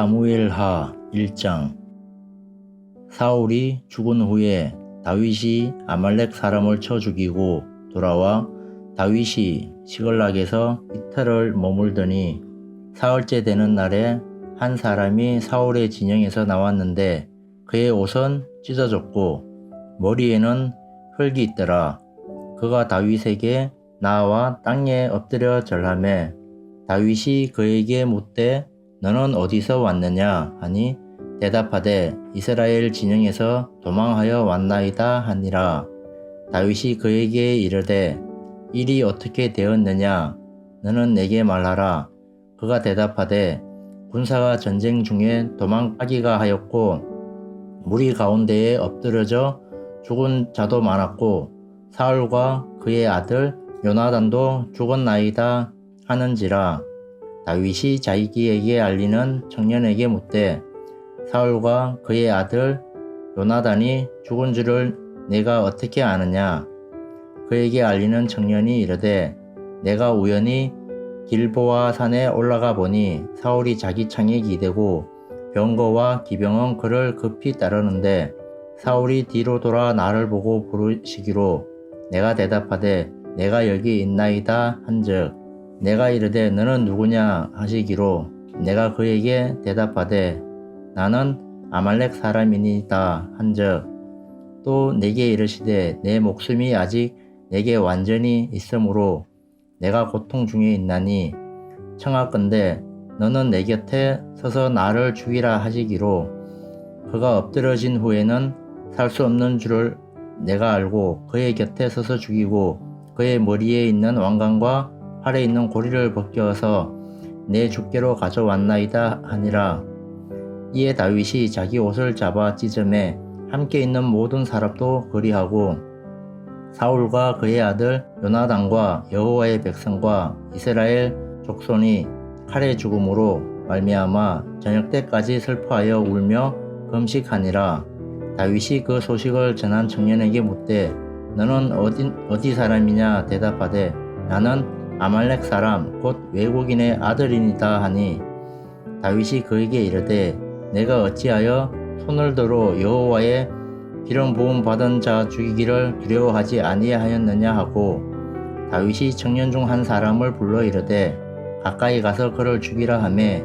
사무엘하 1장. 사울이 죽은 후에 다윗이 아말렉 사람을 쳐 죽이고 돌아와 다윗이 시글락에서 이틀을 머물더니 사흘째 되는 날에 한 사람이 사울의 진영에서 나왔는데 그의 옷은 찢어졌고 머리에는 흙이 있더라. 그가 다윗에게 나와 땅에 엎드려 절하매 다윗이 그에게 묻되 너는 어디서 왔느냐 하니 대답하되 이스라엘 진영에서 도망하여 왔나이다 하니라. 다윗이 그에게 이르되 일이 어떻게 되었느냐 너는 내게 말하라. 그가 대답하되 군사가 전쟁 중에 도망가기가 하였고 무리 가운데에 엎드러져 죽은 자도 많았고 사울과 그의 아들 요나단도 죽었나이다 하는지라. 다윗이 자기에게 알리는 청년에게 묻되 사울과 그의 아들 요나단이 죽은 줄을 내가 어떻게 아느냐. 그에게 알리는 청년이 이르되 내가 우연히 길보아 산에 올라가 보니 사울이 자기 창에 기대고 병거와 기병은 그를 급히 따르는데 사울이 뒤로 돌아 나를 보고 부르시기로 내가 대답하되 내가 여기 있나이다 한즉 내가 이르되 너는 누구냐 하시기로 내가 그에게 대답하되 나는 아말렉 사람이니이다 한즉 또 내게 이르시되 내 목숨이 아직 내게 완전히 있으므로 내가 고통 중에 있나니 청하건대 너는 내 곁에 서서 나를 죽이라 하시기로 그가 엎드러진 후에는 살 수 없는 줄을 내가 알고 그의 곁에 서서 죽이고 그의 머리에 있는 왕관과 팔에 있는 고리를 벗겨서 내 주께로 가져왔나이다 하니라. 이에 다윗이 자기 옷을 잡아 찢음에 함께 있는 모든 사람도 그리하고 사울과 그의 아들 요나단과 여호와의 백성과 이스라엘 족손이 칼에 죽음으로 말미암아 저녁 때까지 슬퍼하여 울며 금식하니라. 다윗이 그 소식을 전한 청년에게 묻되 너는 어디 사람이냐 대답하되 나는 아말렉 사람 곧 외국인의 아들이니이다 하니 다윗이 그에게 이르되 내가 어찌하여 손을 들어 여호와의 기름 부음 받은 자 죽이기를 두려워하지 아니하였느냐 하고 다윗이 청년 중 한 사람을 불러 이르되 가까이 가서 그를 죽이라 하매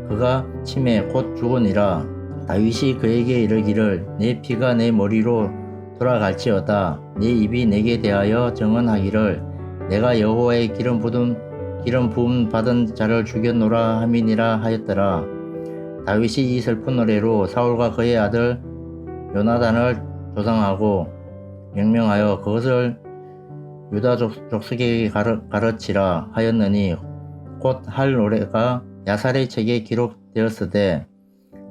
그가 침에 곧 죽으니라. 다윗이 그에게 이르기를 내 피가 내 머리로 돌아갈지어다. 내 입이 내게 대하여 증언하기를 내가 여호와의 기름 부음 받은 자를 죽였노라 함이니라 하였더라. 다윗이 이 슬픈 노래로 사울과 그의 아들 요나단을 조상하고 명명하여 그것을 유다 족속에게 가르치라 하였느니 곧 할 노래가 야살의 책에 기록되었으되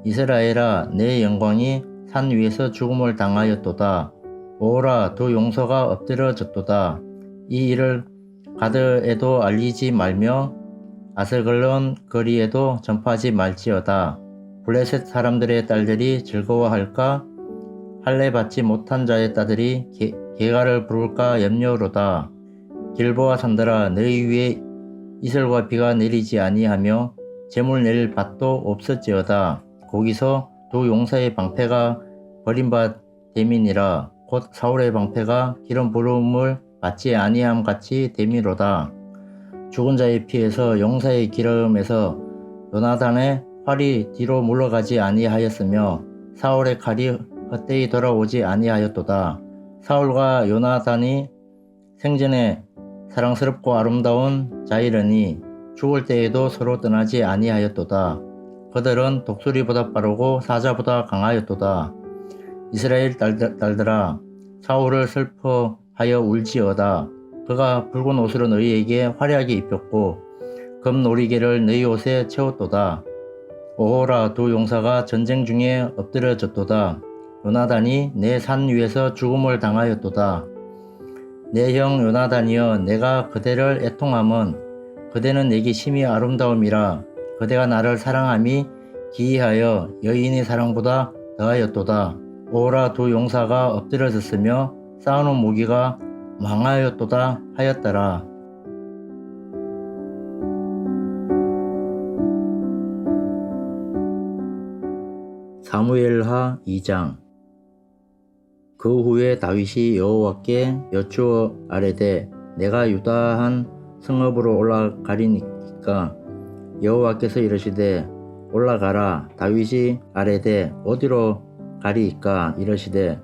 이스라엘아 내 영광이 산 위에서 죽음을 당하였도다. 오라 두 용서가 엎드려졌도다. 이 일을 가드에도 알리지 말며 아스글론 거리에도 전파하지 말지어다. 블레셋 사람들의 딸들이 즐거워할까? 할례 받지 못한 자의 딸들이 개가를 부를까 염려로다. 길보아 산들아 너희 위에 이슬과 비가 내리지 아니하며 재물 낼 밭도 없었지어다. 거기서 두 용사의 방패가 버림받 됨이니라. 곧 사울의 방패가 기름 부음을 받지 아니함 같이 됨이로다. 죽은 자의 피에서 용사의 기름에서 요나단의 활이 뒤로 물러가지 아니하였으며 사울의 칼이 헛되이 돌아오지 아니하였도다. 사울과 요나단이 생전에 사랑스럽고 아름다운 자이러니 죽을 때에도 서로 떠나지 아니하였도다. 그들은 독수리보다 빠르고 사자보다 강하였도다. 이스라엘 딸들아 사울을 슬퍼하여 울지어다. 그가 붉은 옷으로 너희에게 화려하게 입혔고 금놀이개를 너희 옷에 채웠도다. 오호라 두 용사가 전쟁 중에 엎드려졌도다. 요나단이 내 산 위에서 죽음을 당하였도다. 내 형 요나단이여 내가 그대를 애통함은 그대는 내게 심히 아름다움이라. 그대가 나를 사랑함이 기이하여 여인의 사랑보다 더하였도다. 오호라 두 용사가 엎드려졌으며 쌓아놓은 무기가 망하였도다 하였더라. 사무엘하 2장. 그 후에 다윗이 여호와께 여쭈어 아뢰되 내가 유다 한 성읍으로 올라가리니까 여호와께서 이르시되 올라가라. 다윗이 아뢰되 어디로 가리이까 이르시되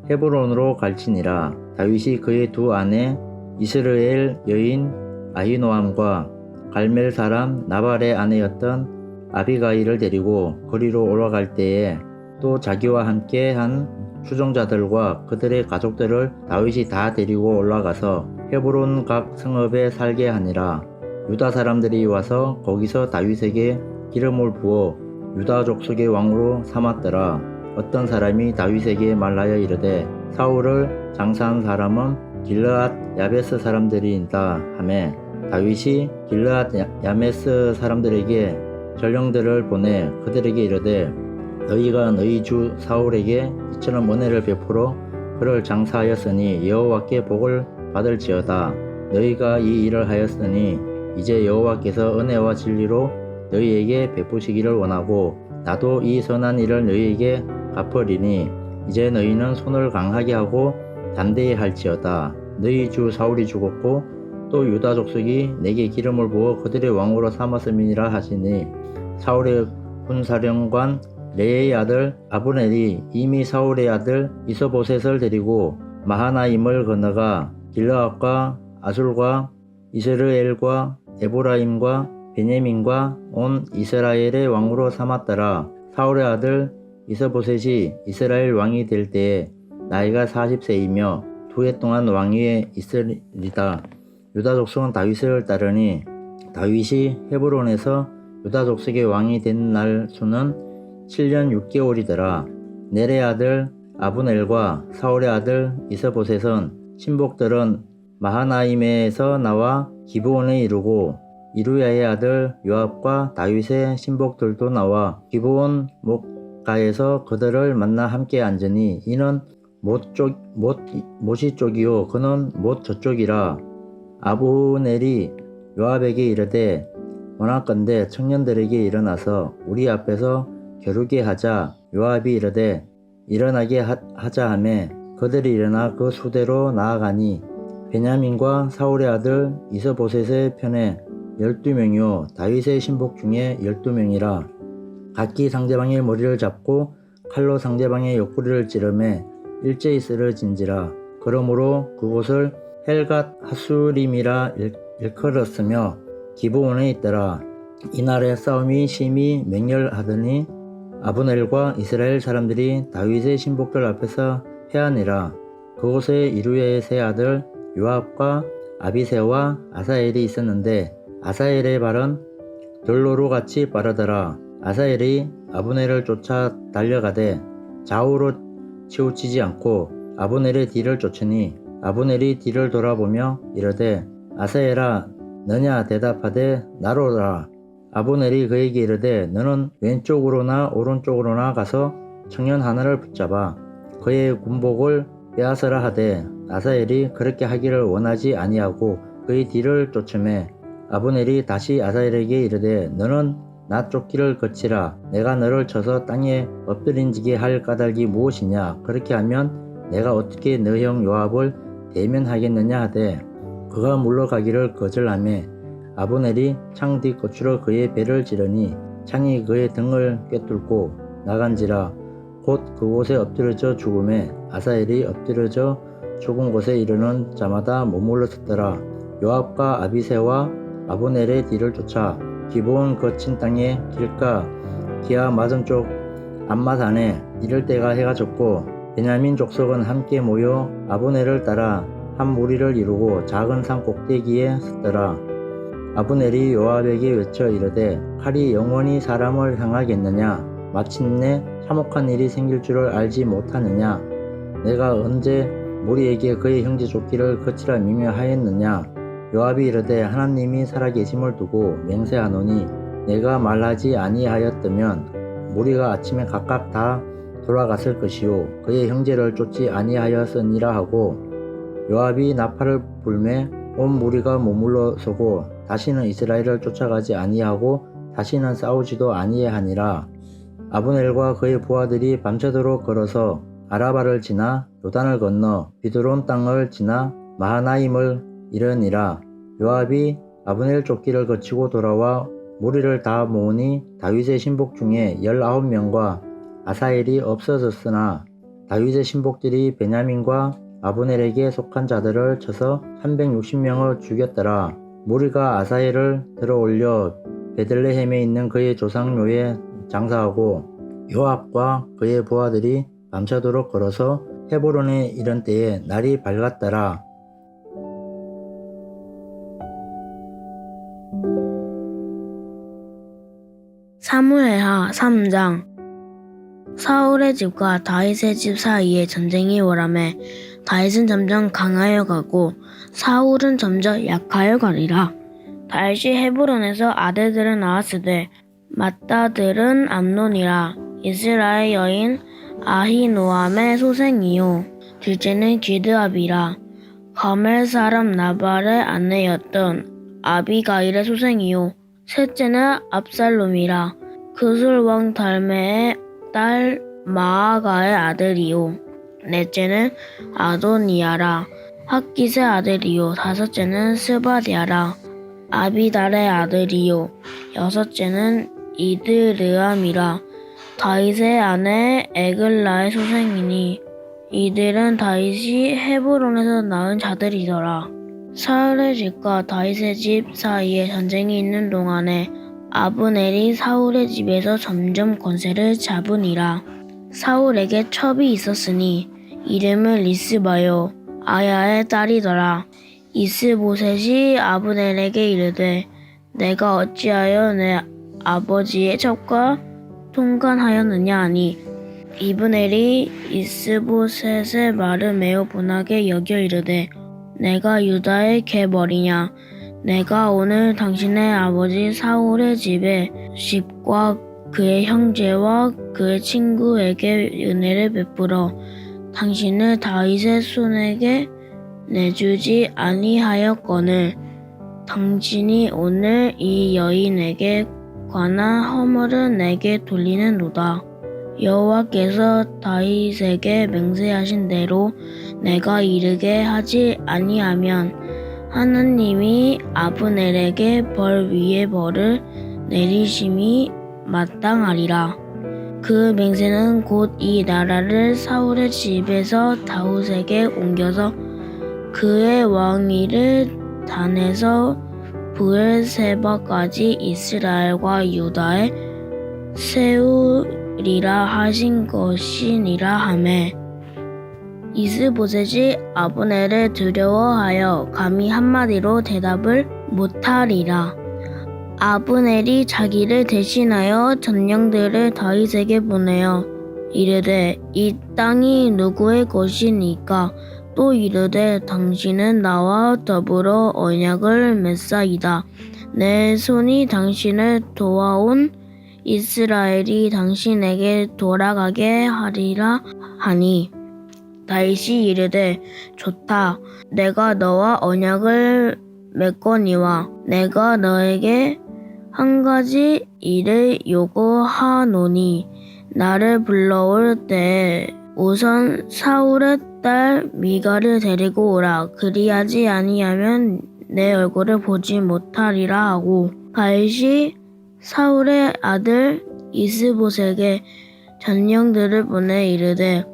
헤브론으로 갈지니라. 다윗이 그의 두 아내 이스라엘 여인 아히노암과 갈멜 사람 나발의 아내였던 아비가일을 데리고 거리로 올라갈 때에 또 자기와 함께 한 추종자들과 그들의 가족들을 다윗이 다 데리고 올라가서 헤브론 각 성읍에 살게 하니라. 유다 사람들이 와서 거기서 다윗에게 기름을 부어 유다 족속의 왕으로 삼았더라. 어떤 사람이 다윗에게 말하여 이르되 사울을 장사한 사람은 길르앗 야베스 사람들이다 하매 다윗이 길르앗 야메스 사람들에게 전령들을 보내 그들에게 이르되 너희가 너희 주 사울에게 이처럼 은혜를 베풀어 그를 장사하였으니 여호와께 복을 받을지어다. 너희가 이 일을 하였으니 이제 여호와께서 은혜와 진리로 너희에게 베푸시기를 원하고 나도 이 선한 일을 너희에게 갚으리니 이제 너희는 손을 강하게 하고 담대히 할지어다. 너희 주 사울이 죽었고 또 유다 족속이 내게 기름을 부어 그들의 왕으로 삼았음이니라 하시니 사울의 군사령관 레의 아들 아브넬이 이미 사울의 아들 이서보셋을 데리고 마하나임을 건너가 길르앗과 아술과 이스라엘과 에브라임과 베냐민과 온 이스라엘의 왕으로 삼았더라. 사울의 아들 이서보셋이 이스라엘 왕이 될 때에 나이가 40세이며 2해 동안 왕위에 있으리다. 유다 족속은 다윗을 따르니 다윗이 헤브론에서 유다 족속의 왕이 된 날 수는 7년 6개월이더라. 넬의 아들 아브넬과 사울의 아들 이서보셋은 신복들은 마하나임에서 나와 기브온에 이르고 이루야의 아들 요압과 다윗의 신복들도 나와 기브온 목가에서 그들을 만나 함께 앉으니 이는 못이 쪽이요 그는 못 저쪽이라. 아브넬이 요압에게 이르되 원하건대 청년들에게 일어나서 우리 앞에서 겨루게 하자. 요압이 이르되 일어나게 하자 하매 그들이 일어나 그 수대로 나아가니 베냐민과 사울의 아들 이서보셋의 편에 12명이요 다윗의 신복 중에 12명이라. 각기 상대방의 머리를 잡고 칼로 상대방의 옆구리를 찌르매 일제히 쓰러진지라. 그러므로 그곳을 헬갓 하수림이라 일컬었으며 기브온에 있더라. 이날에 싸움이 심히 맹렬하더니 아브넬과 이스라엘 사람들이 다윗의 신복들 앞에서 패하니라. 그곳에 이루야의 세 아들 요압과 아비새와 아사엘이 있었는데 아사엘의 발은 들로로 같이 빠르더라. 아사엘이 아브넬을 쫓아 달려가되 좌우로 치우치지 않고 아브넬의 뒤를 쫓으니 아브넬이 뒤를 돌아보며 이르되 아사엘아 너냐 대답하되 나로라. 아브넬이 그에게 이르되 너는 왼쪽으로나 오른쪽으로나 가서 청년 하나를 붙잡아 그의 군복을 빼앗으라 하되 아사엘이 그렇게 하기를 원하지 아니하고 그의 뒤를 쫓으매 아브넬이 다시 아사엘에게 이르되 너는 나 쫓기를 거치라. 내가 너를 쳐서 땅에 엎드린지게 할 까닭이 무엇이냐. 그렇게 하면 내가 어떻게 너 형 요압을 대면하겠느냐 하되 그가 물러가기를 거절하매 아브넬이 창 뒤 고추로 그의 배를 찌르니 창이 그의 등을 꿰뚫고 나간지라. 곧 그곳에 엎드려져 죽음에 아사엘이 엎드려져 죽은 곳에 이르는 자마다 머물러 섰더라. 요압과 아비새와 아브넬의 뒤를 쫓아 기브온 거친 땅의 길가 기아 맞은쪽 암마산에 이를 때가 해가 졌고 베냐민 족속은 함께 모여 아브넬을 따라 한 무리를 이루고 작은 산 꼭대기에 섰더라. 아브넬이 요압에게 외쳐 이르되 칼이 영원히 사람을 향하겠느냐. 마침내 참혹한 일이 생길 줄을 알지 못하느냐. 내가 언제 무리에게 그의 형제 쫓기를 거치라 명령하였느냐. 요압이 이르되 하나님이 살아계심을 두고 맹세하노니 내가 말하지 아니하였다면 무리가 아침에 각각 다 돌아갔을 것이요 그의 형제를 쫓지 아니하였으니라 하고 요압이 나팔을 불매 온 무리가 머물러 서고 다시는 이스라엘을 쫓아가지 아니하고 다시는 싸우지도 아니하니라. 아브넬과 그의 부하들이 밤새도록 걸어서 아라바를 지나 요단을 건너 비드론 땅을 지나 마하나임을 이르니라. 요압이 아브넬 쫓기를 거치고 돌아와 무리를 다 모으니 다윗의 신복 중에 19명과 아사엘이 없어졌으나 다윗의 신복들이 베냐민과 아브넬에게 속한 자들을 쳐서 360명을 죽였더라. 무리가 아사엘을 들어올려 베들레헴에 있는 그의 조상묘에 장사하고 요압과 그의 부하들이 밤새도록 걸어서 헤브론에 이른 때에 날이 밝았더라. 사무엘하 3장. 사울의 집과 다윗의 집 사이에 전쟁이 오라매 다윗은 점점 강하여 가고 사울은 점점 약하여 가리라. 다윗이 헤브론에서 아들들을 낳았으되 맏아들은 암논이라. 이스라엘 여인 아히노암의 소생이요 둘째는 기드압이라. 가멜 사람 나발의 아내였던 아비가일의 소생이요 셋째는 압살롬이라. 그술 왕 달메의 딸 마아가의 아들이요 넷째는 아도니아라. 핫깃의 아들이요 다섯째는 스바디아라. 아비달의 아들이요 여섯째는 이드르암이라. 다윗의 아내 에글라의 소생이니 이들은 다윗이 헤브론에서 낳은 자들이더라. 사울의 집과 다윗의 집 사이에 전쟁이 있는 동안에 아브넬이 사울의 집에서 점점 권세를 잡으니라. 사울에게 첩이 있었으니 이름은 리스바요 아야의 딸이더라. 이스보셋이 아브넬에게 이르되 내가 어찌하여 내 아버지의 첩과 통관하였느냐 하니 아브넬이 이스보셋의 말을 매우 분하게 여겨 이르되 내가 유다의 계벌이냐. 내가 오늘 당신의 아버지 사울의 집과 그의 형제와 그의 친구에게 은혜를 베풀어 당신을 다윗의 손에게 내주지 아니하였거늘 당신이 오늘 이 여인에게 관한 허물을 내게 돌리는도다. 여호와께서 다윗에게 맹세하신 대로 내가 이르게 하지 아니하면 하나님이 아브넬에게 벌 위에 벌을 내리심이 마땅하리라. 그 맹세는 곧 이 나라를 사울의 집에서 다윗에게 옮겨서 그의 왕위를 단에서 브엘세바까지 이스라엘과 유다에 세우리라 하신 것이니라 하매 이스보셋이 아브넬을 두려워하여 감히 한마디로 대답을 못하리라. 아브넬이 자기를 대신하여 전령들을 다윗에게 보내어 이르되 이 땅이 누구의 것이니까. 또 이르되 당신은 나와 더불어 언약을 맺사이다. 내 손이 당신을 도와온 이스라엘이 당신에게 돌아가게 하리라 하니 다윗이 이르되 좋다. 내가 너와 언약을 맺거니와 내가 너에게 한 가지 일을 요구하노니 나를 불러올 때에 우선 사울의 딸 미갈을 데리고 오라. 그리하지 아니하면 내 얼굴을 보지 못하리라 하고 다윗이 사울의 아들 이스보셋에게 전령들을 보내 이르되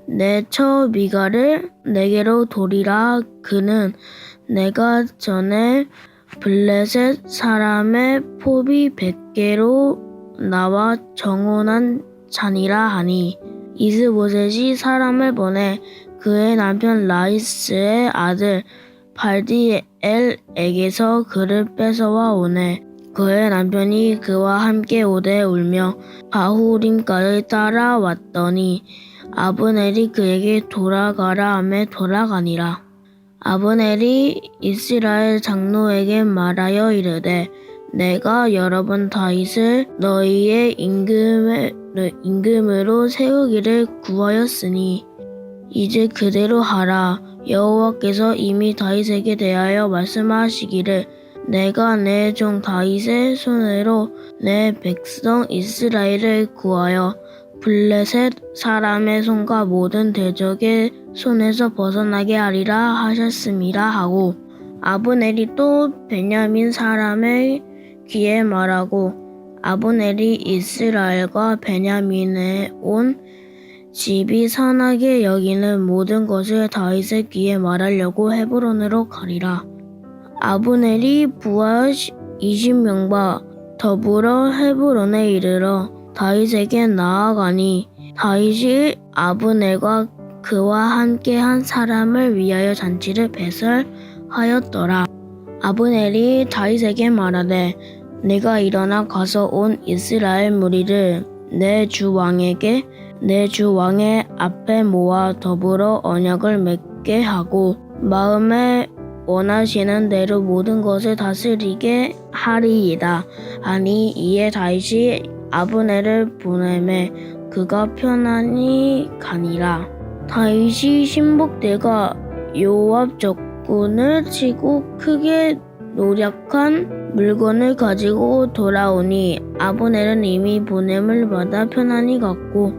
내 처 미갈을 내게로 도리라. 그는 내가 전에 블레셋 사람의 포비 100개로 나와 정혼한 자니라 하니 이스보셋이 사람을 보내 그의 남편 라이스의 아들 발디엘에게서 그를 뺏어와 오네. 그의 남편이 그와 함께 오되 울며 바후림까지 따라왔더니 아브넬이 그에게 돌아가라 하매 돌아가니라. 아브넬이 이스라엘 장로에게 말하여 이르되 내가 여러 번 다윗을 너희의 임금으로 세우기를 구하였으니 이제 그대로 하라. 여호와께서 이미 다윗에게 대하여 말씀하시기를 내가 내 종 다윗의 손으로 내 백성 이스라엘을 구하여 블레셋 사람의 손과 모든 대적의 손에서 벗어나게 하리라 하셨음이라 하고 아브넬이 또 베냐민 사람의 귀에 말하고 아브넬이 이스라엘과 베냐민에 온 집이 선하게 여기는 모든 것을 다윗의 귀에 말하려고 헤브론으로 가리라. 아브넬이 부하 20명과 더불어 헤브론에 이르러 다윗에게 나아가니 다윗이 아브넬과 그와 함께 한 사람을 위하여 잔치를 배설하였더라. 아브넬이 다윗에게 말하되 네가 일어나 가서 온 이스라엘 무리를 내 주 왕에게 내 주 왕의 앞에 모아 더불어 언약을 맺게 하고 마음에 원하시는 대로 모든 것을 다스리게 하리이다. 아니 이에 다윗이 아브넬을 보내매 그가 편안히 가니라. 다윗이 신복들과 요압 적군을 치고 크게 노력한 물건을 가지고 돌아오니 아브넬은 이미 보냄을 받아 편안히 갔고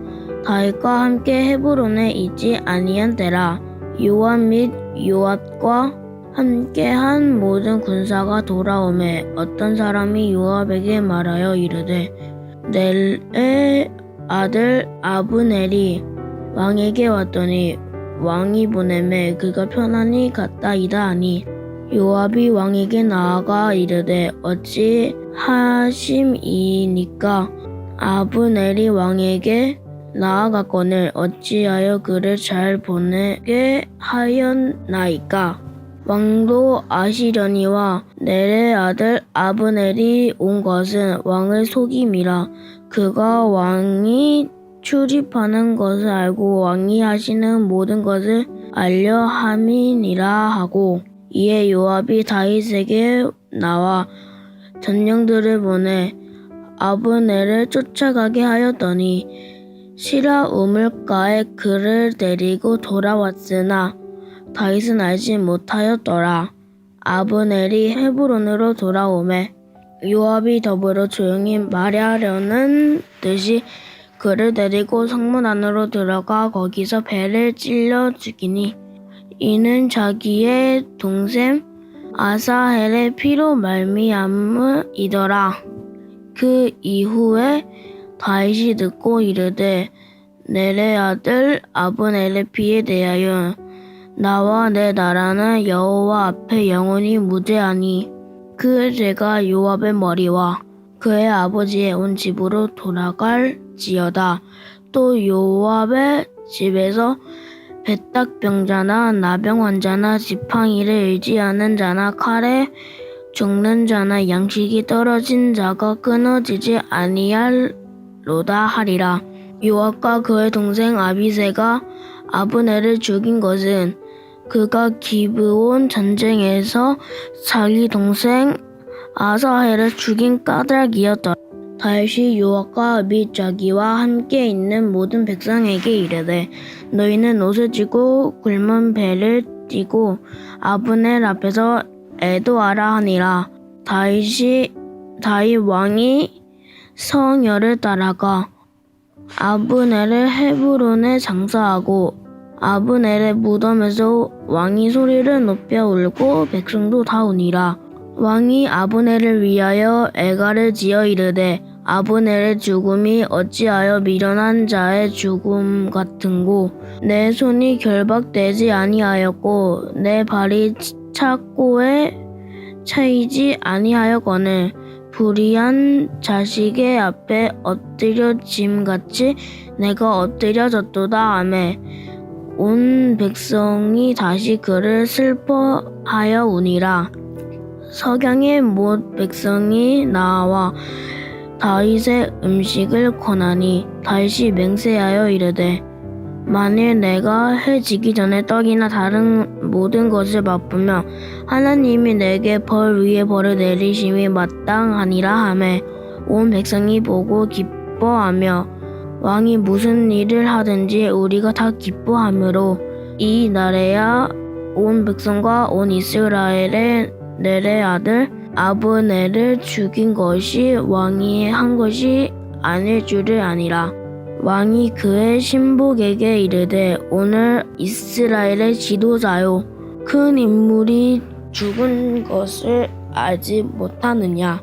다윗과 함께 헤브론에 있지 아니한 때라. 요압 및 요압과 함께한 모든 군사가 돌아오매 어떤 사람이 요압에게 말하여 이르되 넬의 아들 아브넬이 왕에게 왔더니 왕이 보내매 그가 편안히 갔다이다 하니 요압이 왕에게 나아가 이르되 어찌 하심이니까 아브넬이 왕에게 나아갔거늘 어찌하여 그를 잘 보내게 하였나이까. 왕도 아시려니와 넬의 아들 아브넬이 온 것은 왕을 속임이라. 그가 왕이 출입하는 것을 알고 왕이 하시는 모든 것을 알려 함이니라 하고 이에 요압이 다윗에게 나와 전령들을 보내 아브넬을 쫓아가게 하였더니 시라 우물가에 그를 데리고 돌아왔으나 다윗은 알지 못하였더라. 아브넬이 헤브론으로 돌아오매 요압이 더불어 조용히 말하려는 듯이 그를 데리고 성문 안으로 들어가 거기서 배를 찔러 죽이니 이는 자기의 동생 아사헬의 피로 말미암음이더라. 그 이후에 다윗이 듣고 이르되 넬의 아들 아브넬의 피에 대하여 나와 내 나라는 여호와 앞에 영원히 무죄하니 그 죄가 요압의 머리와 그의 아버지의 온 집으로 돌아갈지어다. 또 요압의 집에서 배딱병자나 나병 환자나 지팡이를 의지하는 자나 칼에 죽는 자나 양식이 떨어진 자가 끊어지지 아니할로다 하리라. 요압과 그의 동생 아비새가 아브넬을 죽인 것은 그가 기브온 전쟁에서 자기 동생 아사헬을 죽인 까닭이었더라. 다윗이 요압과 및 자기와 함께 있는 모든 백성에게 이르되 너희는 옷을 찢고 굵은 배를 띠고 아브넬 앞에서 애도하라 하니라. 다윗 왕이 성열을 따라가 아브넬을 헤브론에 장사하고 아브넬의 무덤에서 왕이 소리를 높여 울고 백성도 다 우니라. 왕이 아브넬을 위하여 애가를 지어 이르되 아브넬의 죽음이 어찌하여 미련한 자의 죽음 같은고 내 손이 결박되지 아니하였고 내 발이 착고에 차이지 아니하였거늘 불의한 자식의 앞에 엎드려짐같이 내가 엎드려졌도다 하매 온 백성이 다시 그를 슬퍼하여 우니라. 석양의 못 백성이 나와 다윗의 음식을 권하니 다윗이 맹세하여 이르되 만일 내가 해 지기 전에 떡이나 다른 모든 것을 맛보며 하나님이 내게 벌 위에 벌을 내리심이 마땅하니라 하매 온 백성이 보고 기뻐하며 왕이 무슨 일을 하든지 우리가 다 기뻐하므로 이 날에야 온 백성과 온 이스라엘의 넬의 아들 아브넬을 죽인 것이 왕이 한 것이 아닐 줄을 아니라. 왕이 그의 신복에게 이르되 오늘 이스라엘의 지도자요 큰 인물이 죽은 것을 알지 못하느냐.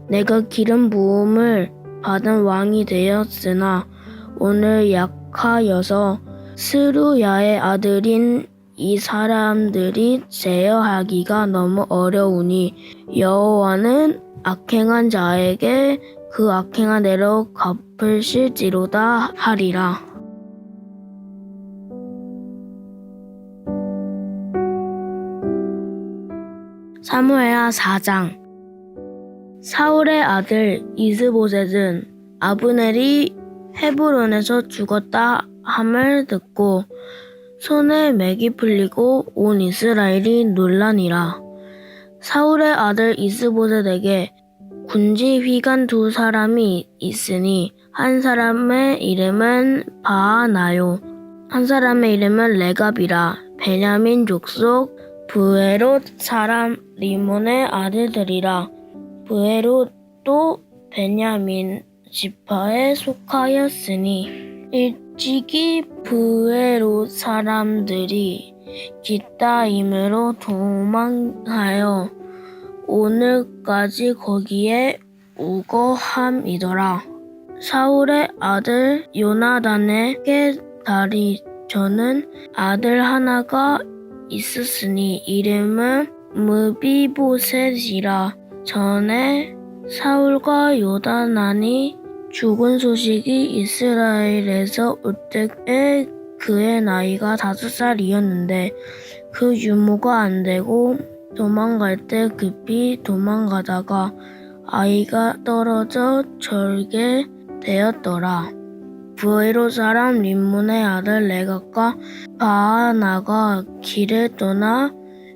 내가 기름 부음을 받은 왕이 되었으나 오늘 약하여서 스루야의 아들인 이 사람들이 제어하기가 너무 어려우니 여호와는 악행한 자에게 그 악행한 대로 갚으실지로다 하리라. 사무엘하 4장. 사울의 아들 이스보셋은 아브넬이 헤브론에서 죽었다 함을 듣고 손에 맥이 풀리고 온 이스라엘이 놀라니라. 사울의 아들 이스보셋에게 군지 휘관 2사람이 있으니 한 사람의 이름은 바하나요 한 사람의 이름은 레갑이라. 베냐민 족속 브에롯 사람 리몬의 아들들이라. 브에롯도 베냐민 지파에 속하였으니 일찍이 브에롯 사람들이 기타임으로 도망하여 오늘까지 거기에 우거함이더라. 사울의 아들 요나단에게 다리 저는 아들 하나가 있었으니 이름은 무비보셋이라. 전에 사울과 요나단이 죽은 소식이 이스라엘에서 올 때에 그의 나이가 5살이었는데 그 유모가 안 되고 도망갈 때 급히 도망가다가 아이가 떨어져 절게 되었더라. 브에롯 사람 림몬의 아들 레갑과 바하나가 길을 떠나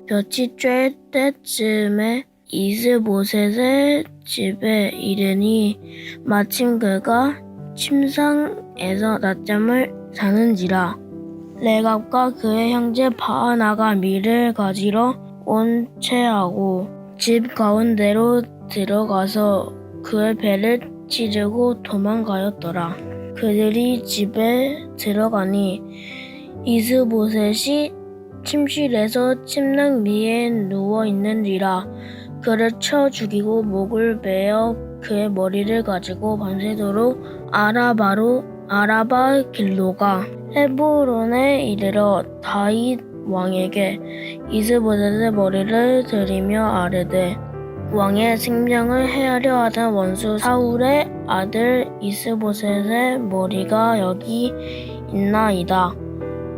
볕이 쬐 때쯤에 이스보셋의 집에 이르니 마침 그가 침상에서 낮잠을 자는지라. 레갑과 그의 형제 바하나가 밀을 가지러 온 채하고 집 가운데로 들어가서 그의 배를 찌르고 도망가였더라. 그들이 집에 들어가니 이스보셋이 침실에서 침낭 위에 누워 있는지라. 그를 쳐 죽이고 목을 베어 그의 머리를 가지고 밤새도록 아라바 길로가 헤브론에 이르러 다윗 왕에게 이스보셋의 머리를 들이며 아뢰되 왕의 생명을 해하려 하던 원수 사울의 아들 이스보셋의 머리가 여기 있나이다.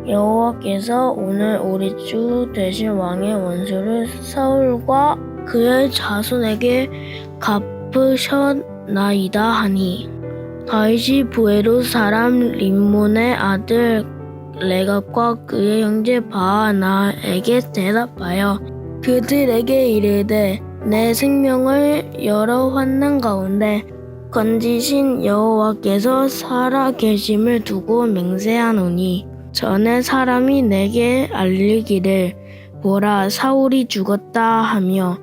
여호와께서 오늘 우리 주 되신 왕의 원수를 사울과 그의 자손에게 갚으셨나이다 하니 다윗이 브에롯 사람 림몬의 아들 레갑과 그의 형제 바하나에게 대답하여 그들에게 이르되 내 생명을 여러 환난 가운데 건지신 여호와께서 살아 계심을 두고 맹세하노니 전에 사람이 내게 알리기를 보라 사울이 죽었다 하며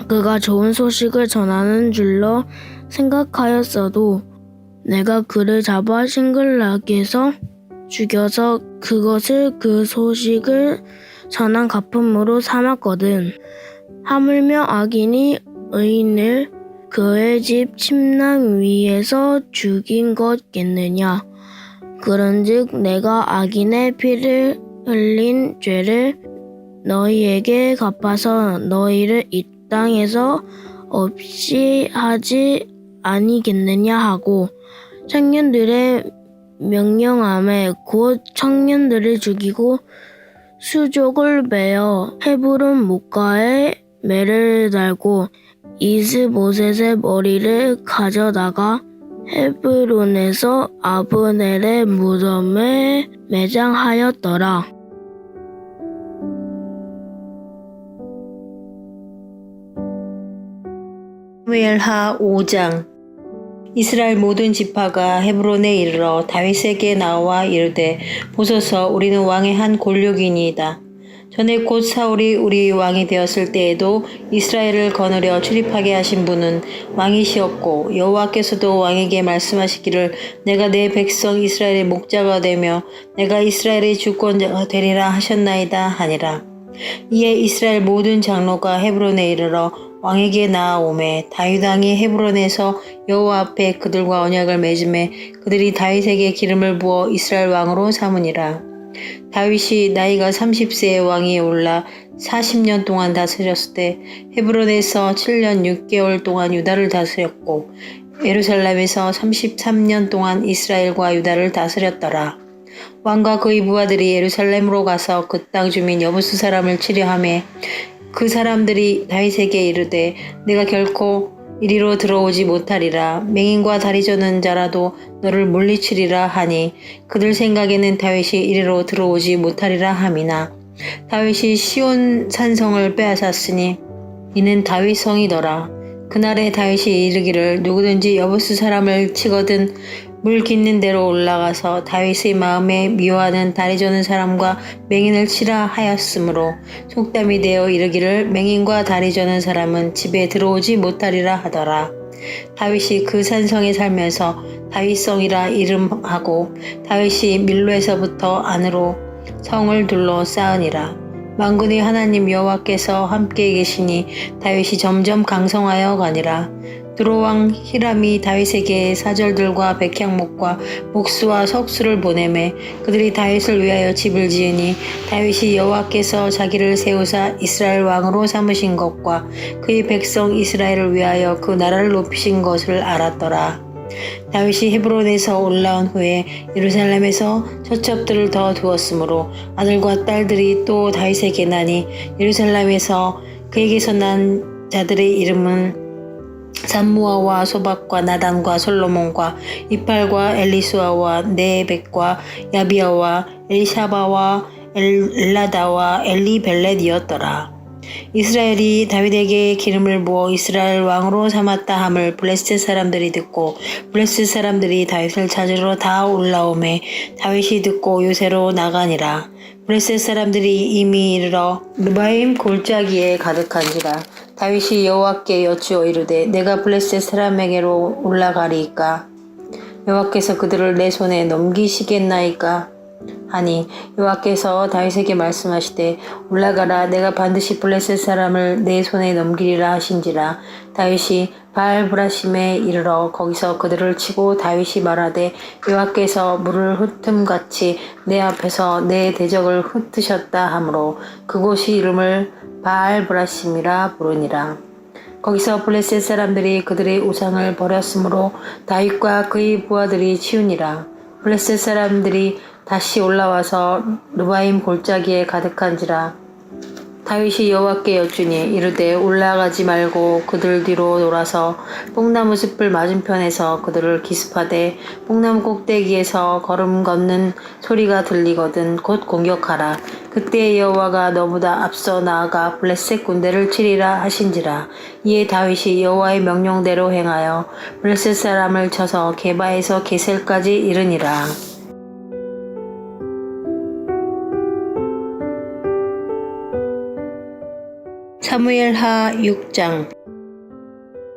그가 좋은 소식을 전하는 줄로 생각하였어도 내가 그를 잡아 싱글락에서 죽여서 그것을 그 소식을 전한 갚음으로 삼았거든. 하물며 악인이 의인을 그의 집 침낭 위에서 죽인 것겠느냐. 그런즉 내가 악인의 피를 흘린 죄를 너희에게 갚아서 너희를 이 땅에서 없이 하지 아니겠느냐 하고 청년들의 명령함에 곧 청년들을 죽이고 수족을 베어 헤브론 목가에 매를 달고 이스보셋의 머리를 가져다가 헤브론에서 아브넬의 무덤에 매장하였더라. 사무엘하 5장. 이스라엘 모든 지파가 헤브론에 이르러 다윗에게 나와 이르되 보소서 우리는 왕의 한 권력이니이다. 전에 곧 사울이 우리 왕이 되었을 때에도 이스라엘을 거느려 출입하게 하신 분은 왕이시었고 여호와께서도 왕에게 말씀하시기를 내가 내 백성 이스라엘의 목자가 되며 내가 이스라엘의 주권자가 되리라 하셨나이다 하니라. 이에 이스라엘 모든 장로가 헤브론에 이르러 왕에게 나아오매 다윗 왕이 헤브론에서 여호와 앞에 그들과 언약을 맺음에 그들이 다윗에게 기름을 부어 이스라엘 왕으로 삼으니라. 다윗이 나이가 30세의 왕이 올라 40년 동안 다스렸을 때 헤브론에서 7년 6개월 동안 유다를 다스렸고 예루살렘에서 33년 동안 이스라엘과 유다를 다스렸더라. 왕과 그의 부하들이 예루살렘으로 가서 그 땅 주민 여부수 사람을 치려하매 그 사람들이 다윗에게 이르되 내가 결코 이리로 들어오지 못하리라. 맹인과 다리 저는 자라도 너를 물리치리라 하니 그들 생각에는 다윗이 이리로 들어오지 못하리라 함이나 다윗이 시온 산성을 빼앗았으니 이는 다윗 성이더라. 그날에 다윗이 이르기를 누구든지 여부수 사람을 치거든 물 깃는 데로 올라가서 다윗의 마음에 미워하는 다리 저는 사람과 맹인을 치라 하였으므로 속담이 되어 이르기를 맹인과 다리 저는 사람은 집에 들어오지 못하리라 하더라. 다윗이 그 산성에 살면서 다윗성이라 이름하고 다윗이 밀로에서부터 안으로 성을 둘러 쌓으니라. 만군의 하나님 여호와께서 함께 계시니 다윗이 점점 강성하여 가니라. 두로왕 히람이 다윗에게 사절들과 백향목과 목수와 석수를 보내매 그들이 다윗을 위하여 집을 지으니 다윗이 여호와께서 자기를 세우사 이스라엘 왕으로 삼으신 것과 그의 백성 이스라엘을 위하여 그 나라를 높이신 것을 알았더라. 다윗이 헤브론에서 올라온 후에 예루살렘에서 처첩들을 더 두었으므로 아들과 딸들이 또 다윗에게 나니 예루살렘에서 그에게서 난 자들의 이름은 삼무아와 소박과 나단과 솔로몬과 이팔과 엘리수아와 네벡과 야비아와 엘샤바와 엘라다와 엘리벨렛이었더라. 이스라엘이 다윗에게 기름을 부어 이스라엘 왕으로 삼았다 함을 블레셋 사람들이 듣고 블레셋 사람들이 다윗을 찾으러 다 올라오매 다윗이 듣고 요새로 나가니라. 블레셋 사람들이 이미 이르러 르바임 골짜기에 가득한지라. 다윗이 여호와께 여쭈어 이르되 내가 블레셋 사람에게로 올라가리이까 여호와께서 그들을 내 손에 넘기시겠나이까 하니 여호와께서 다윗에게 말씀하시되 올라가라 내가 반드시 블레셋 사람을 내 손에 넘기리라 하신지라. 다윗이 바알브라심에 이르러 거기서 그들을 치고 다윗이 말하되 여호와께서 물을 흩음같이 내 앞에서 내 대적을 흩으셨다 하므로 그곳이 이름을 바알브라심이라 부르니라. 거기서 블레셋 사람들이 그들의 우상을 버렸으므로 다윗과 그의 부하들이 치우니라. 블레셋 사람들이 다시 올라와서 르바임 골짜기에 가득한지라. 다윗이 여호와께 여쭈니 이르되 올라가지 말고 그들 뒤로 돌아서 뽕나무 숲을 맞은편에서 그들을 기습하되 뽕나무 꼭대기에서 걸음 걷는 소리가 들리거든 곧 공격하라. 그때 여호와가 너보다 앞서 나아가 블레셋 군대를 치리라 하신지라. 이에 다윗이 여호와의 명령대로 행하여 블레셋 사람을 쳐서 게바에서 게셀까지 이르니라. 사무엘하 6장.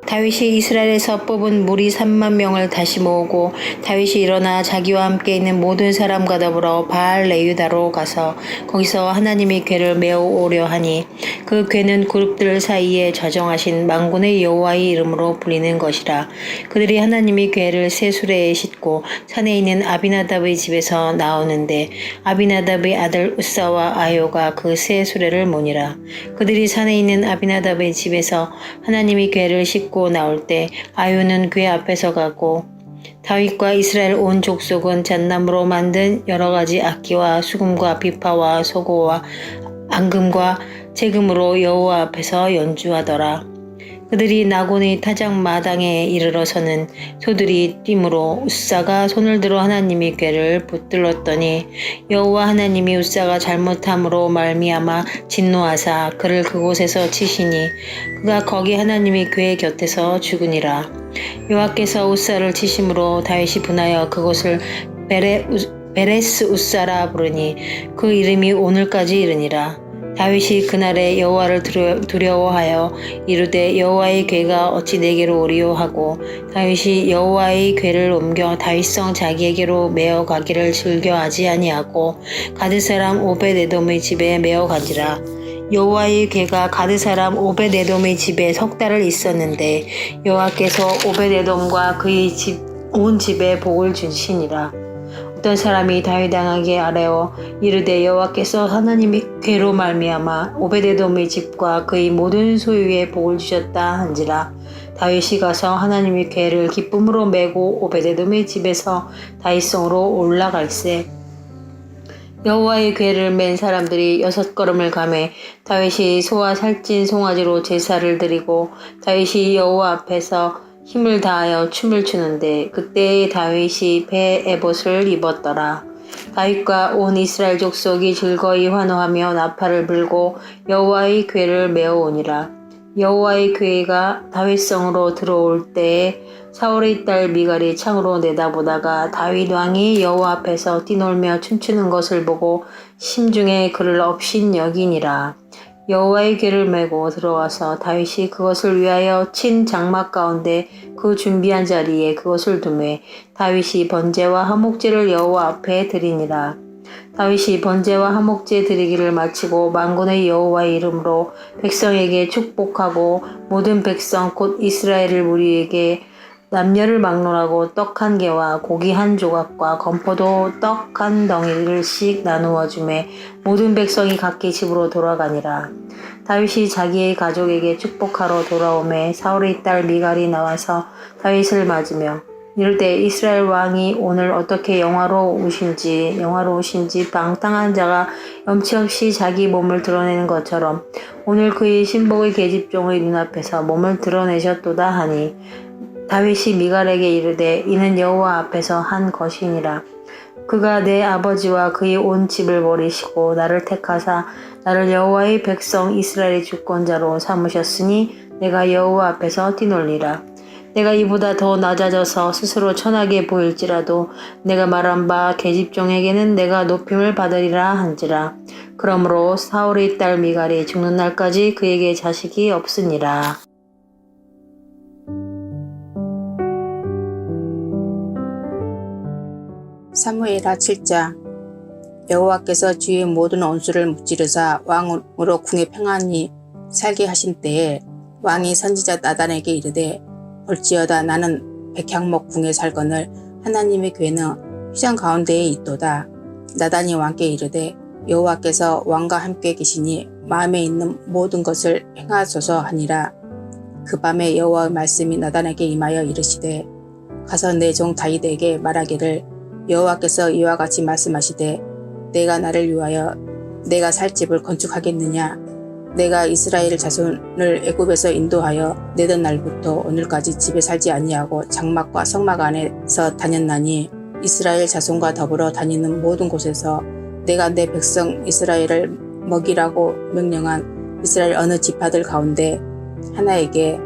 다윗이 이스라엘에서 뽑은 무리 3만 명을 다시 모으고 다윗이 일어나 자기와 함께 있는 모든 사람과 더불어 바알 레유다로 가서 거기서 하나님의 궤를 메어 오려 하니 그 궤는 그룹들 사이에 저정하신 만군의 여호와의 이름으로 불리는 것이라. 그들이 하나님의 궤를 새 수레에 싣고 산에 있는 아비나답의 집에서 나오는데 아비나답의 아들 우사와 아요가 그 새 수레를 모니라. 그들이 산에 있는 아비나답의 집에서 하나님의 궤를 싣고 나올 때 아요는 궤 앞에서 가고 다윗과 이스라엘 온 족속은 잣나무로 만든 여러 가지 악기와 수금과 비파와 소고와 앙금과 재금으로 여호와 앞에서 연주하더라. 그들이 나곤의 타작 마당에 이르러서는 소들이 뛰므로 우사가 손을 들어 하나님의 궤를 붙들었더니 여호와 하나님이 우사가 잘못함으로 말미암아 진노하사 그를 그곳에서 치시니 그가 거기 하나님의 궤 곁에서 죽으니라. 여호와께서 우사를 치심으로 다윗이 분하여 그곳을 베레스 우사라 부르니 그 이름이 오늘까지 이르니라. 다윗이 그날에 여호와를 두려워하여 이르되 여호와의 궤가 어찌 내게로 오리요 하고 다윗이 여호와의 궤를 옮겨 다윗성 자기에게로 메어 가기를 즐겨하지 아니하고 가드 사람 오벳에돔의 집에 메어 간지라. 여호와의 궤가 가드 사람 오벳에돔의 집에 석 달을 있었는데 여호와께서 오벳에돔과 그의 온 집에 복을 주시니라. 어떤 사람이 다윗 왕에게 아뢰어 이르되 여호와께서 하나님의 궤로 말미암아 오벳에돔의 집과 그의 모든 소유에 복을 주셨다 한지라. 다윗이 가서 하나님의 궤를 기쁨으로 메고 오벳에돔의 집에서 다윗성으로 올라갈새 여호와의 궤를 맨 사람들이 6걸음을 가매 다윗이 소와 살찐 송아지로 제사를 드리고 다윗이 여호와 앞에서 힘을 다하여 춤을 추는데 그때 다윗이 배 에봇을 입었더라. 다윗과 온 이스라엘 족속이 즐거이 환호하며 나팔을 불고 여호와의 궤를 메어오니라. 여호와의 궤가 다윗성으로 들어올 때에 사울의 딸 미갈이 창으로 내다보다가 다윗 왕이 여호와 앞에서 뛰놀며 춤추는 것을 보고 심중에 그를 업신 여기니라. 여호와의 궤를 메고 들어와서 다윗이 그것을 위하여 친 장막 가운데 그 준비한 자리에 그것을 두매 다윗이 번제와 화목제를 여호와 앞에 드리니라. 다윗이 번제와 화목제 드리기를 마치고 만군의 여호와의 이름으로 백성에게 축복하고 모든 백성 곧 이스라엘을 무리에게 남녀를 막론하고 떡 한 개와 고기 한 조각과 건포도 떡 한 덩이를씩 나누어 주매 모든 백성이 각기 집으로 돌아가니라. 다윗이 자기의 가족에게 축복하러 돌아오매 사울의 딸 미갈이 나와서 다윗을 맞으며 이르되 이스라엘 왕이 오늘 어떻게 영화로우신지 방탕한 자가 염치 없이 자기 몸을 드러내는 것처럼 오늘 그의 신복의 계집종의 눈앞에서 몸을 드러내셨도다 하니 다윗이 미갈에게 이르되 이는 여호와 앞에서 한 것이니라. 그가 내 아버지와 그의 온 집을 버리시고 나를 택하사 나를 여호와의 백성 이스라엘의 주권자로 삼으셨으니 내가 여호와 앞에서 뛰놀리라. 내가 이보다 더 낮아져서 스스로 천하게 보일지라도 내가 말한 바 계집종에게는 내가 높임을 받으리라 한지라. 그러므로 사울의 딸 미갈이 죽는 날까지 그에게 자식이 없으니라. 사무엘하 7장. 여호와께서 주의 모든 원수를 무찌르사 왕으로 궁에 평안히 살게 하신 때에 왕이 선지자 나단에게 이르되 볼지어다 나는 백향목 궁에 살거늘 하나님의 궤는 휘장 가운데에 있도다. 나단이 왕께 이르되 여호와께서 왕과 함께 계시니 마음에 있는 모든 것을 행하소서 하니라. 그 밤에 여호와의 말씀이 나단에게 임하여 이르시되 가서 내 종 다윗에게 말하기를 여호와께서 이와 같이 말씀하시되 내가 나를 위하여 내가 살 집을 건축하겠느냐. 내가 이스라엘 자손을 애굽에서 인도하여 내던 날부터 오늘까지 집에 살지 아니하고 장막과 성막 안에서 다녔나니 이스라엘 자손과 더불어 다니는 모든 곳에서 내가 내 백성 이스라엘을 먹이라고 명령한 이스라엘 어느 지파들 가운데 하나에게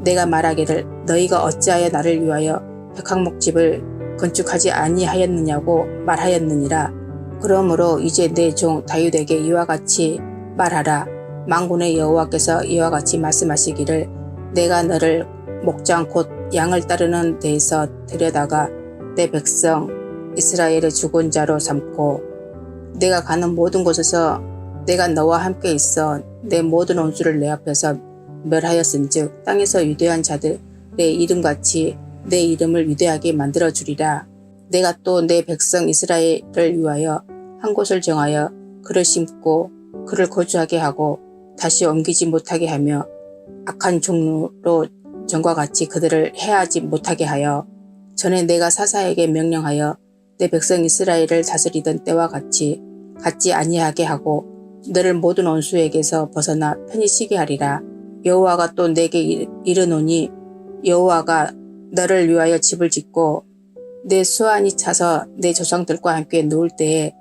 내가 말하기를 너희가 어찌하여 나를 위하여 백향목집을 건축하지 아니하였느냐고 말하였느니라. 그러므로 이제 내 종 다윗에게 이와 같이 말하라. 만군의 여호와께서 이와 같이 말씀하시기를 내가 너를 목장 곧 양을 따르는 데에서 데려다가 내 백성 이스라엘의 주권자로 삼고 내가 가는 모든 곳에서 내가 너와 함께 있어 내 모든 원수를 내 앞에서 멸하였은즉 땅에서 유대한 자들의 이름같이 내 이름을 위대하게 만들어 주리라. 내가 또 내 백성 이스라엘을 위하여 한 곳을 정하여 그를 심고 그를 거주하게 하고 다시 옮기지 못하게 하며 악한 종로로 전과 같이 그들을 해하지 못하게 하여 전에 내가 사사에게 명령하여 내 백성 이스라엘을 다스리던 때와 같이 갖지 아니하게 하고 너를 모든 원수에게서 벗어나 편히 쉬게 하리라. 여호와가 또 내게 이르노니 여호와가 너를 위하여 집을 짓고 내 수완이 차서 내 조상들과 함께 누울 때에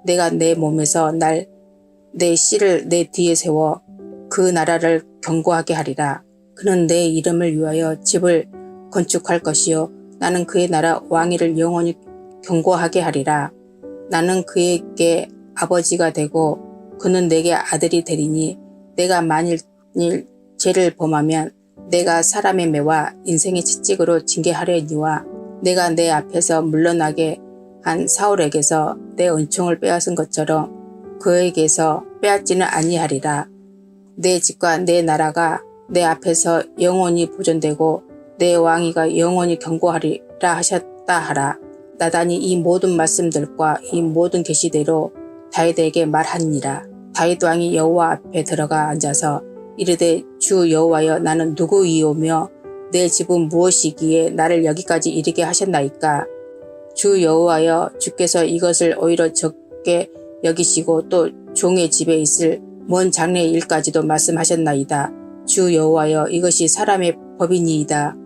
내가 내 몸에서 내 씨를 내 뒤에 세워 그 나라를 견고하게 하리라. 그는 내 이름을 위하여 집을 건축할 것이요 나는 그의 나라 왕위를 영원히 견고하게 하리라. 나는 그에게 아버지가 되고 그는 내게 아들이 되리니 내가 만일 죄를 범하면 내가 사람의 매와 인생의 채찍으로 징계하려니와 내가 내 앞에서 물러나게 한 사울에게서 내 은총을 빼앗은 것처럼 그에게서 빼앗지는 아니하리라. 내 집과 내 나라가 내 앞에서 영원히 보존되고 내 왕위가 영원히 견고하리라 하셨다 하라. 나단이 이 모든 말씀들과 이 모든 계시대로 다윗에게 말하니라. 다윗 왕이 여호와 앞에 들어가 앉아서 이르되 주 여호와여 나는 누구이오며 내 집은 무엇이기에 나를 여기까지 이르게 하셨나이까. 주 여호와여 주께서 이것을 오히려 적게 여기시고 또 종의 집에 있을 먼 장래의 일까지도 말씀하셨나이다. 주 여호와여 이것이 사람의 법이니이다.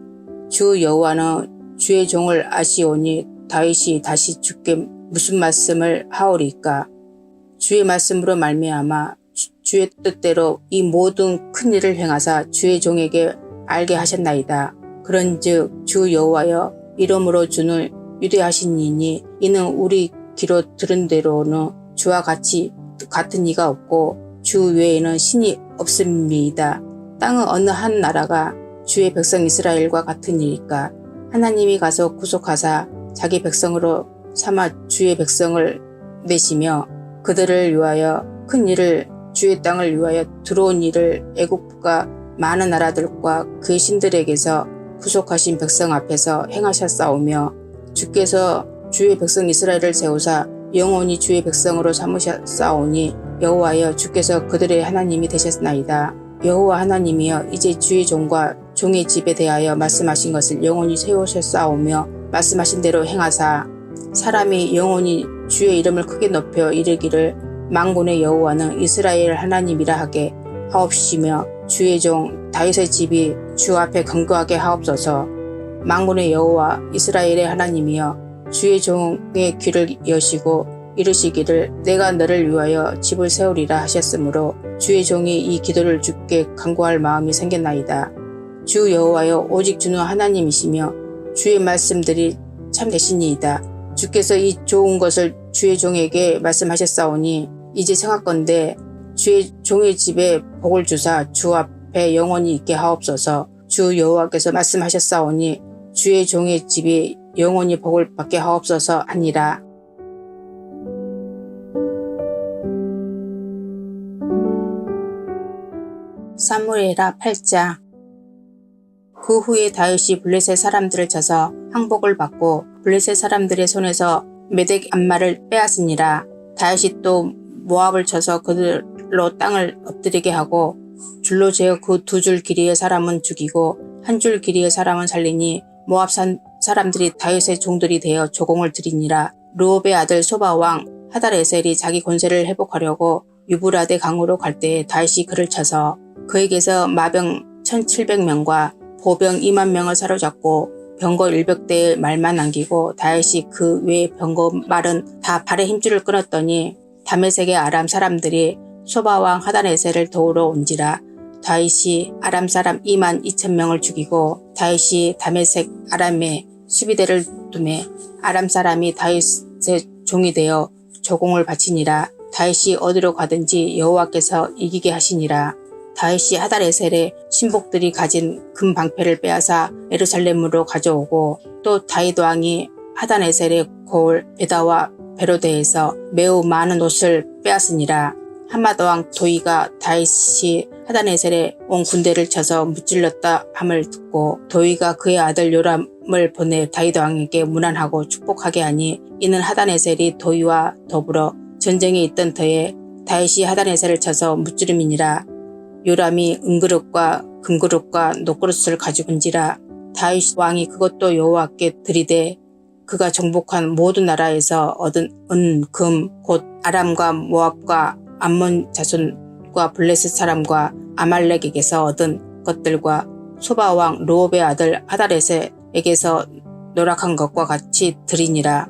주 여호와는 주의 종을 아시오니 다윗이 다시 주께 무슨 말씀을 하오리까. 주의 말씀으로 말미암아 주의 뜻대로 이 모든 큰 일을 행하사 주의 종에게 알게 하셨나이다. 그런즉 주 여호와여 이러므로 주는 위대하시니니 이는 우리 귀로 들은 대로는 주와 같은 이가 없고 주 외에는 신이 없음이이다. 땅은 어느 한 나라가 주의 백성 이스라엘과 같으니까. 하나님이 가서 구속하사 자기 백성으로 삼아 주의 백성을 내시며 그들을 위하여 큰 일을 주의 땅을 위하여 들어온 일을 애국과 많은 나라들과 그의 신들에게서 구속하신 백성 앞에서 행하셨사오며 주께서 주의 백성 이스라엘을 세우사 영원히 주의 백성으로 삼으셨사오니 여호와여 주께서 그들의 하나님이 되셨나이다. 여호와 하나님이여 이제 주의 종과 종의 집에 대하여 말씀하신 것을 영원히 세우셨사오며 말씀하신 대로 행하사 사람이 영원히 주의 이름을 크게 높여 이르기를 만군의 여호와는 이스라엘 하나님이라 하게 하옵시며 주의 종 다윗의 집이 주 앞에 견고하게 하옵소서. 만군의 여호와 이스라엘의 하나님이여 주의 종의 귀를 여시고 이르시기를 내가 너를 위하여 집을 세우리라 하셨으므로 주의 종이 이 기도를 주께 간구할 마음이 생겼나이다. 주 여호와여 오직 주는 하나님이시며 주의 말씀들이 참되시니이다. 주께서 이 좋은 것을 주의 종에게 말씀하셨사오니 이제 청하건대 주의 종의 집에 복을 주사 주 앞에 영원히 있게 하옵소서. 주 여호와께서 말씀하셨사오니 주의 종의 집이 영원히 복을 받게 하옵소서 하니라. 사무엘하 8장. 그 후에 다윗이 블레셋 사람들을 쳐서 항복을 받고 블레셋 사람들의 손에서 메덱 암마를 빼앗으니라. 다윗이 또 모압을 쳐서 그들로 땅을 엎드리게 하고 줄로 재어 그 2줄 길이의 사람은 죽이고 1줄 길이의 사람은 살리니 모압 사람들이 다윗의 종들이 되어 조공을 드리니라. 르홉의 아들 소바 왕 하달에셀이 자기 권세를 회복하려고 유브라데 강으로 갈 때에 다윗이 그를 쳐서 그에게서 마병 1700명과 보병 2만 명을 사로잡고 병거 100대의 말만 남기고 다윗이 그 외의 병거 말은 다 발에 힘줄을 끊었더니 다메섹의 아람 사람들이 소바왕 하다네셀을 도우러 온지라. 다윗이 아람 사람 2만 2천 명을 죽이고 다윗이 다메섹 아람에 수비대를 두매 아람 사람이 다윗의 종이 되어 조공을 바치니라. 다윗이 어디로 가든지 여호와께서 이기게 하시니라. 다윗이 하달에셀의 신복들이 가진 금 방패를 빼앗아 예루살렘으로 가져오고 또 다윗 왕이 하달에셀의 고을 베다와 베로데에서 매우 많은 옷을 빼앗으니라. 하맛 왕 도이가 다윗이 하달에셀에 온 군대를 쳐서 무찔렀다 함을 듣고 도이가 그의 아들 요람을 보내 다윗 왕에게 문안하고 축복하게 하니 이는 하달에셀이 도이와 더불어 전쟁에 있던 터에 다윗이 하달에셀을 쳐서 무찌름이니라. 요람이 은그릇과 금그릇과 녹그릇을 가지고 온지라. 다윗 왕이 그것도 여호와께 드리되 그가 정복한 모든 나라에서 얻은 은, 금, 곧 아람과 모압과 암몬 자손과 블레셋 사람과 아말렉에게서 얻은 것들과 소바왕 르홉의 아들 하달에셀에게서 노력한 것과 같이 드리니라.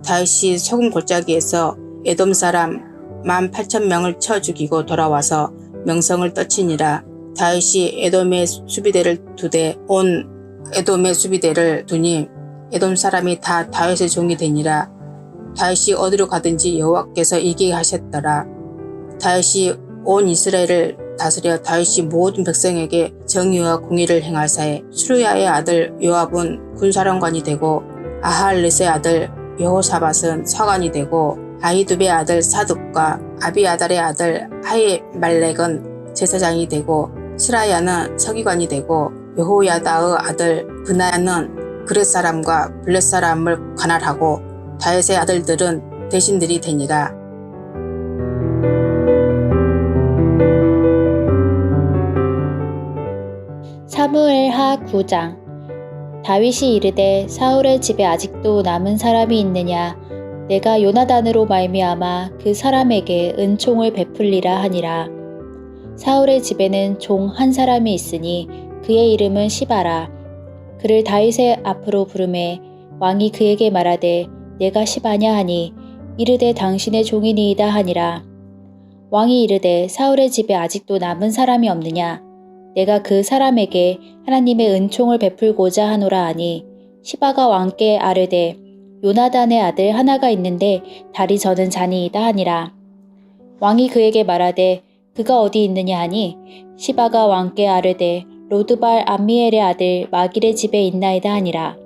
다윗이 소금 골짜기에서 에돔 사람 18,000명을 쳐 죽이고 돌아와서 명성을 떨치니라. 다윗이 에돔의 수비대를 두되 온 에돔의 수비대를 두니 에돔 사람이 다 다윗의 종이 되니라. 다윗이 어디로 가든지 여호와께서 이기게 하셨더라. 다윗이 온 이스라엘을 다스려 다윗이 모든 백성에게 정의와 공의를 행할사에 수르야의 아들 요압은 군사령관이 되고 아할렛의 아들 여호사밧은 서관이 되고 아히두베의 아들 사둑과 아비아달의 아들 하이말렉은 제사장이 되고 스라야는 서기관이 되고 여호야다의 아들 브나야는 그렛 사람과 블렛 사람을 관할하고 다윗의 아들들은 대신들이 되니라. 사무엘하 9장. 다윗이 이르되 사울의 집에 아직도 남은 사람이 있느냐? 내가 요나단으로 말미암아 그 사람에게 은총을 베풀리라 하니라. 사울의 집에는 종 한 사람이 있으니 그의 이름은 시바라. 그를 다윗의 앞으로 부르매 왕이 그에게 말하되 내가 시바냐 하니 이르되 당신의 종이니이다 하니라. 왕이 이르되 사울의 집에 아직도 남은 사람이 없느냐? 내가 그 사람에게 하나님의 은총을 베풀고자 하노라 하니 시바가 왕께 아뢰되 요나단의 아들 하나가 있는데 다리 저는 자니이다 하니라. 왕이 그에게 말하되 그가 어디 있느냐 하니 시바가 왕께 아뢰되 로드발 암미엘의 아들 마길의 집에 있나이다 하니라.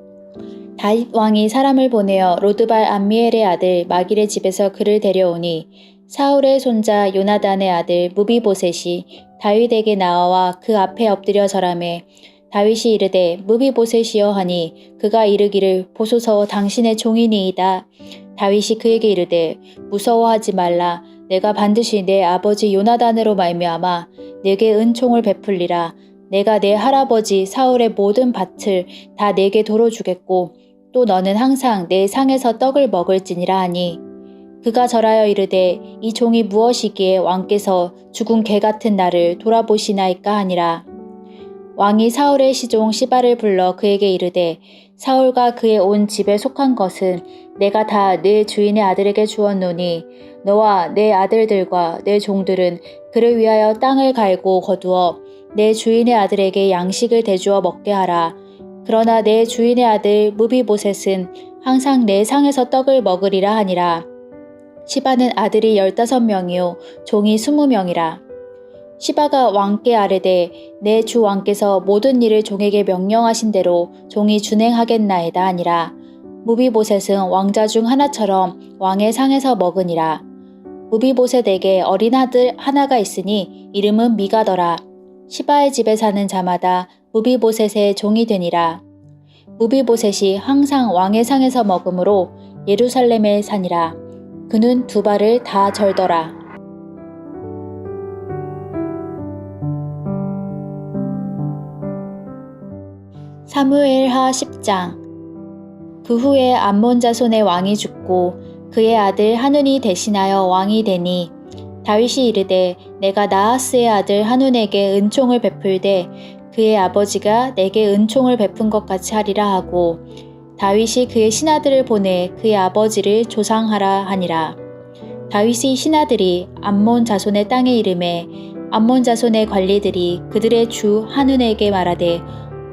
다윗 왕이 사람을 보내어 로드발 암미엘의 아들 마길의 집에서 그를 데려오니 사울의 손자 요나단의 아들 무비보셋이 다윗에게 나와 그 앞에 엎드려 절하매 다윗이 이르되 무비보셋이여 하니 그가 이르기를 보소서 당신의 종이니이다. 다윗이 그에게 이르되 무서워하지 말라. 내가 반드시 내 아버지 요나단으로 말미암아 내게 은총을 베풀리라. 내가 내 할아버지 사울의 모든 밭을 다 내게 도로 주겠고 또 너는 항상 내 상에서 떡을 먹을지니라 하니 그가 절하여 이르되 이 종이 무엇이기에 왕께서 죽은 개 같은 나를 돌아보시나이까 하니라. 왕이 사울의 시종 시바를 불러 그에게 이르되 사울과 그의 온 집에 속한 것은 내가 다 내 주인의 아들에게 주었노니 너와 내 아들들과 내 종들은 그를 위하여 땅을 갈고 거두어 내 주인의 아들에게 양식을 대주어 먹게 하라. 그러나 내 주인의 아들 무비보셋은 항상 내 상에서 떡을 먹으리라 하니라. 시바는 아들이 15명이요 종이 20명이라. 시바가 왕께 아뢰되 내 주 왕께서 모든 일을 종에게 명령하신 대로 종이 준행하겠나이다 하니라. 무비보셋은 왕자 중 하나처럼 왕의 상에서 먹으니라. 무비보셋에게 어린 아들 하나가 있으니 이름은 미가더라. 시바의 집에 사는 자마다 무비보셋의 종이 되니라. 무비보셋이 항상 왕의 상에서 먹으므로 예루살렘에 사니라. 그는 두 발을 다 절더라. 사무엘하 10장. 그 후에 암몬 자손의 왕이 죽고 그의 아들 하눈이 대신하여 왕이 되니 다윗이 이르되 내가 나하스의 아들 하눈에게 은총을 베풀되 그의 아버지가 내게 은총을 베푼 것 같이 하리라 하고 다윗이 그의 신하들을 보내 그의 아버지를 조상하라 하니라. 다윗의 신하들이 암몬 자손의 땅에 이르매 암몬 자손의 관리들이 그들의 주 하눈에게 말하되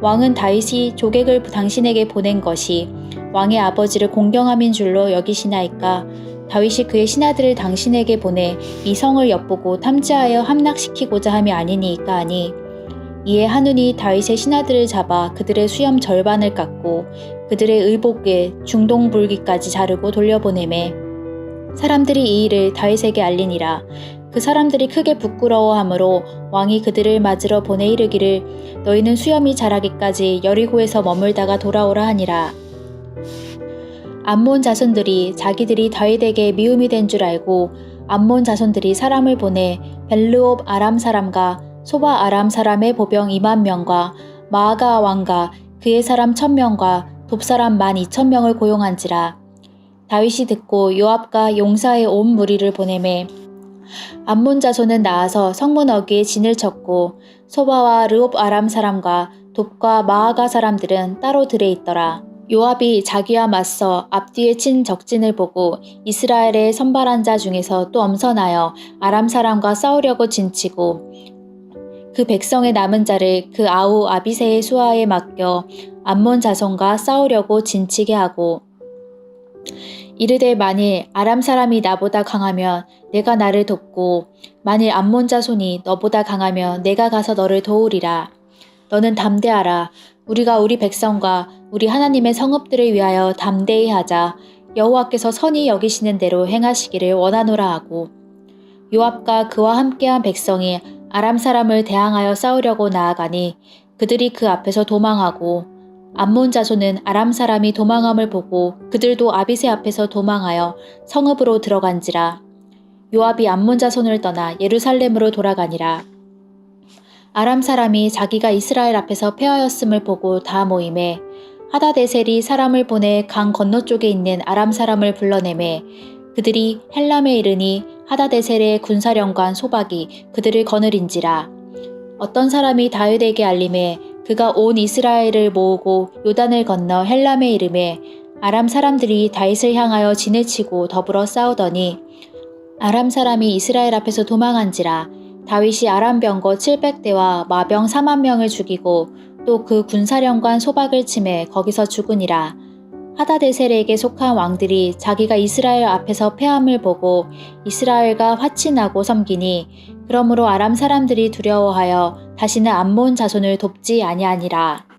왕은 다윗이 조객을 당신에게 보낸 것이 왕의 아버지를 공경함인 줄로 여기시나이까? 다윗이 그의 신하들을 당신에게 보내 이 성을 엿보고 탐지하여 함락시키고자 함이 아니니까 하니 이에 하눈이 다윗의 신하들을 잡아 그들의 수염 절반을 깎고 그들의 의복에 중동불기까지 자르고 돌려보내매 사람들이 이 일을 다윗에게 알리니라. 그 사람들이 크게 부끄러워하므로 왕이 그들을 맞으러 보내 이르기를 너희는 수염이 자라기까지 여리고에서 머물다가 돌아오라 하니라. 암몬 자손들이 자기들이 다윗에게 미움이 된 줄 알고 암몬 자손들이 사람을 보내 벨르옵 아람 사람과 소바 아람 사람의 보병 20,000명과 마아가 왕과 그의 사람 1,000명과 돕사람 12,000명을 고용한지라. 다윗이 듣고 요압과 용사의 온 무리를 보내매 암몬 자손은 나아서 성문 어귀에 진을 쳤고 소바와 르옵 아람 사람과 돕과 마아가 사람들은 따로 들에 있더라. 요압이 자기와 맞서 앞뒤에 친 적진을 보고 이스라엘의 선발한 자 중에서 또 엄선하여 아람 사람과 싸우려고 진치고 그 백성의 남은 자를 그 아우 아비새의 수하에 맡겨 암몬 자손과 싸우려고 진치게 하고 이르되 만일 아람 사람이 나보다 강하면 내가 나를 돕고 만일 암몬 자손이 너보다 강하면 내가 가서 너를 도우리라. 너는 담대하라. 우리가 우리 백성과 우리 하나님의 성읍들을 위하여 담대히 하자. 여호와께서 선히 여기시는 대로 행하시기를 원하노라 하고 요압과 그와 함께한 백성이 아람 사람을 대항하여 싸우려고 나아가니 그들이 그 앞에서 도망하고 암몬 자손은 아람 사람이 도망함을 보고 그들도 아비새 앞에서 도망하여 성읍으로 들어간지라. 요압이 암몬 자손을 떠나 예루살렘으로 돌아가니라. 아람 사람이 자기가 이스라엘 앞에서 패하였음을 보고 다 모임에 하다데셀이 사람을 보내 강 건너쪽에 있는 아람 사람을 불러내매 그들이 헬람에 이르니 하다데셀의 군사령관 소박이 그들을 거느린지라. 어떤 사람이 다윗에게 알림해 그가 온 이스라엘을 모으고 요단을 건너 헬람에 이르매 아람 사람들이 다윗을 향하여 진을 치고 더불어 싸우더니 아람 사람이 이스라엘 앞에서 도망한지라. 다윗이 아람 병거 700대와 마병 4만 명을 죽이고 또 그 군사령관 소박을 치매 거기서 죽으니라. 하다데셀에게 속한 왕들이 자기가 이스라엘 앞에서 패함을 보고 이스라엘과 화친하고 섬기니 그러므로 아람 사람들이 두려워하여 다시는 암몬 자손을 돕지 아니하니라.